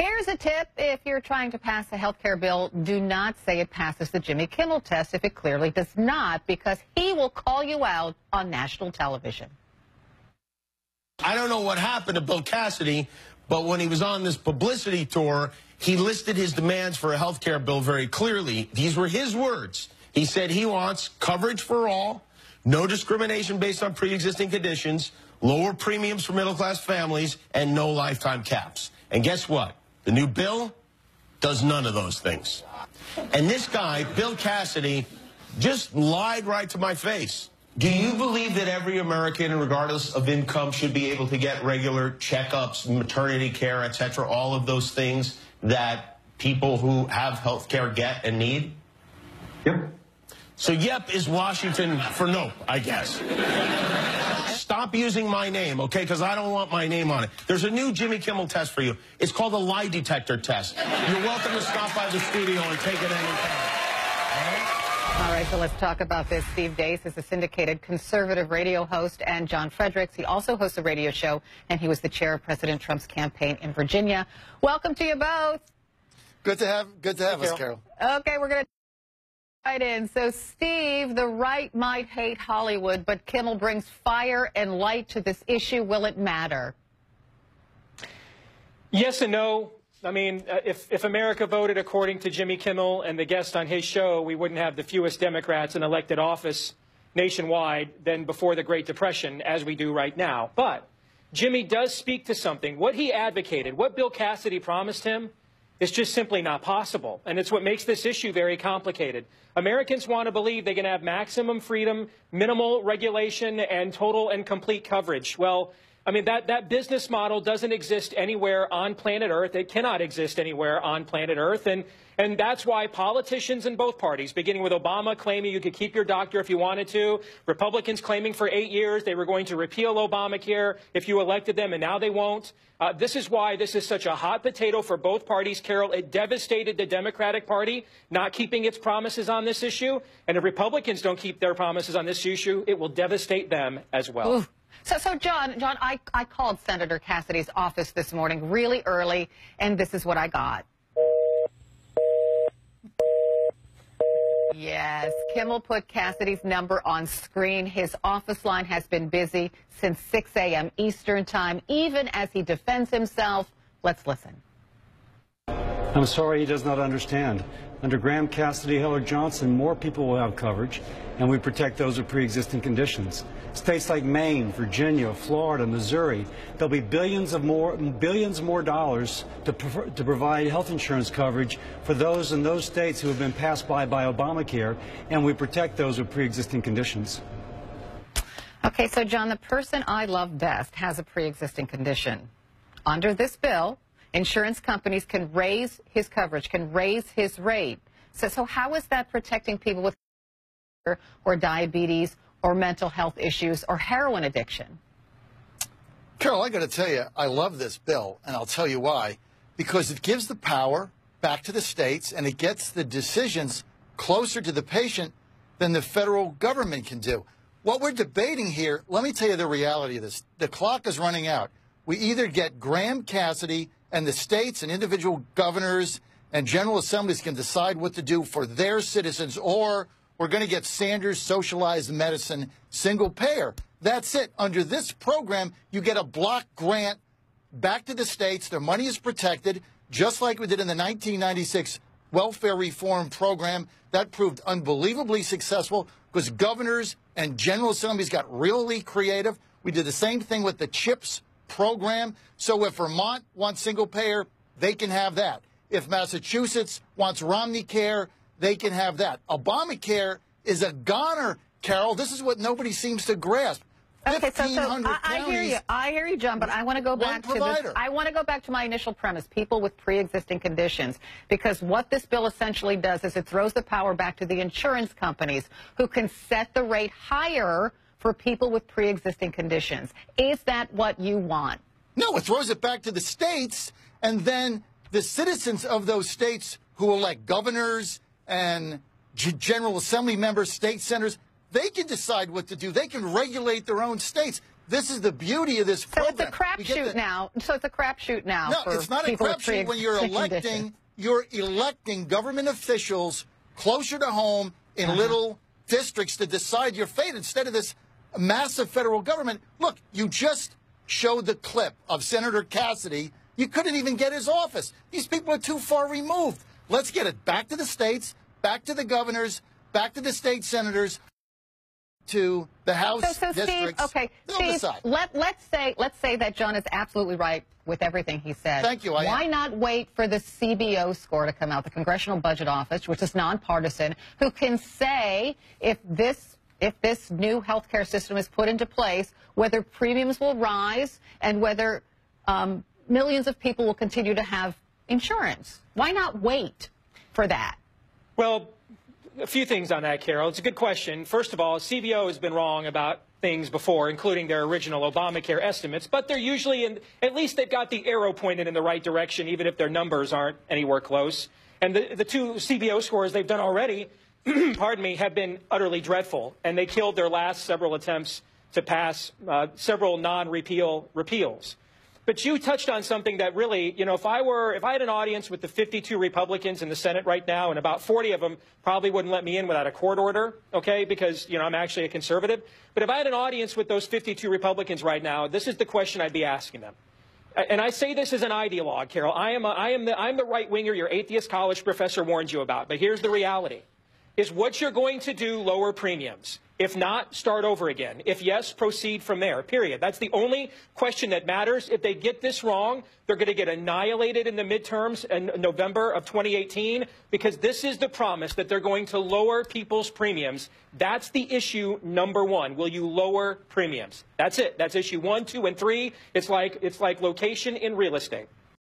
Here's a tip. If you're trying to pass a health care bill, do not say it passes the Jimmy Kimmel test if it clearly does not, because he will call you out on national television. I don't know what happened to Bill Cassidy, but when he was on this publicity tour, he listed his demands for a health care bill very clearly. These were his words. He said he wants coverage for all, no discrimination based on pre-existing conditions, lower premiums for middle-class families, and no lifetime caps. And guess what? The new bill does none of those things. And this guy, Bill Cassidy, just lied right to my face. Do you believe that every American, regardless of income, should be able to get regular checkups, maternity care, etc., all of those things that people who have health care get and need? Yep. So yep is Washington for nope, I guess. Stop using my name, okay, because I don't want my name on it. There's a new Jimmy Kimmel test for you. It's called a lie detector test. You're welcome to stop by the studio and take it anytime. All right, so let's talk about this. Steve Deace is a syndicated conservative radio host, and John Fredericks, he also hosts a radio show, and he was the chair of President Trump's campaign in Virginia. Welcome to you both. Good to have us, Carol. Okay, we're going to right in. So, Steve, the right might hate Hollywood, but Kimmel brings fire and light to this issue. Will it matter? Yes and no. I mean, if America voted according to Jimmy Kimmel and the guest on his show, we wouldn't have the fewest Democrats in elected office nationwide than before the Great Depression, as we do right now. But Jimmy does speak to something. What he advocated, what Bill Cassidy promised him, is just simply not possible. And it's what makes this issue very complicated. Americans want to believe they can have maximum freedom, minimal regulation, and total and complete coverage. Well, I mean, that business model doesn't exist anywhere on planet Earth. It cannot exist anywhere on planet Earth. And that's why politicians in both parties, beginning with Obama claiming you could keep your doctor if you wanted to, Republicans claiming for 8 years they were going to repeal Obamacare if you elected them, and now they won't. This is why this is such a hot potato for both parties, Carol. It devastated the Democratic Party not keeping its promises on this issue. And if Republicans don't keep their promises on this issue, it will devastate them as well. Ooh. So John, I called Senator Cassidy's office this morning really early, and this is what I got. Yes, Kimmel put Cassidy's number on screen. His office line has been busy since 6 a.m. Eastern time, even as he defends himself. Let's listen. I'm sorry he does not understand. Under Graham-Cassidy, Hillary Johnson, more people will have coverage, and we protect those with pre-existing conditions. States like Maine, Virginia, Florida, Missouri, there'll be billions more dollars to provide health insurance coverage for those in those states who have been passed by Obamacare, and we protect those with pre-existing conditions. Okay, so John, the person I love best has a pre-existing condition. Under this bill, insurance companies can raise his coverage, can raise his rate. So how is that protecting people with or diabetes or mental health issues or heroin addiction? Carol, I got to tell you, I love this bill, and I'll tell you why. Because it gives the power back to the states, and it gets the decisions closer to the patient than the federal government can do. What we're debating here, let me tell you the reality of this. The clock is running out. We either get Graham-Cassidy and the states and individual governors and general assemblies can decide what to do for their citizens, or we're going to get Sanders socialized medicine single payer. That's it. Under this program, you get a block grant back to the states. Their money is protected, just like we did in the 1996 welfare reform program. That proved unbelievably successful because governors and general assemblies got really creative. We did the same thing with the CHIPS program. So if Vermont wants single payer, they can have that. If Massachusetts wants Romney Care, they can have that. Obamacare is a goner, Carol. This is what nobody seems to grasp. Okay, so I hear you, John, but I want to go back to this. I want to go back to my initial premise, people with pre-existing conditions, because what this bill essentially does is it throws the power back to the insurance companies who can set the rate higher for people with pre-existing conditions. Is that what you want? No, it throws it back to the states, and then the citizens of those states who elect governors and General Assembly members, state senators, they can decide what to do. They can regulate their own states. This is the beauty of this program. So it's a crapshoot now. So it's a crapshoot now. No, it's not a crapshoot when you're electing government officials closer to home in little districts to decide your fate instead of this massive federal government. Look, you just showed the clip of Senator Cassidy. You couldn't even get his office. These people are too far removed. Let's get it back to the states, back to the governors, back to the state senators, to the House districts. Steve, okay, Steve, let's say that John is absolutely right with everything he said. Thank you. Why not wait for the CBO score to come out, the Congressional Budget Office, which is nonpartisan, who can say if this new health care system is put into place, whether premiums will rise and whether millions of people will continue to have insurance? Why not wait for that? Well, a few things on that, Carol. It's a good question. First of all, CBO has been wrong about things before, including their original Obamacare estimates, but they're usually at least they've got the arrow pointed in the right direction, even if their numbers aren't anywhere close. And the two CBO scores they've done already, pardon me, have been utterly dreadful, and they killed their last several attempts to pass several non-repeal repeals. But you touched on something that really, you know, if I had an audience with the 52 Republicans in the Senate right now, and about 40 of them probably wouldn't let me in without a court order, okay, because, you know, I'm actually a conservative. But if I had an audience with those 52 Republicans right now, this is the question I'd be asking them. And I say this as an ideologue, Carol. I'm the right-winger your atheist college professor warned you about. But here's the reality. Is what you're going to do lower premiums? If not, start over again. If yes, proceed from there, period. That's the only question that matters. If they get this wrong, they're going to get annihilated in the midterms in November of 2018, because this is the promise that they're going to lower people's premiums. That's the issue number one. Will you lower premiums? That's it. That's issue 1, 2, and 3. It's like location in real estate.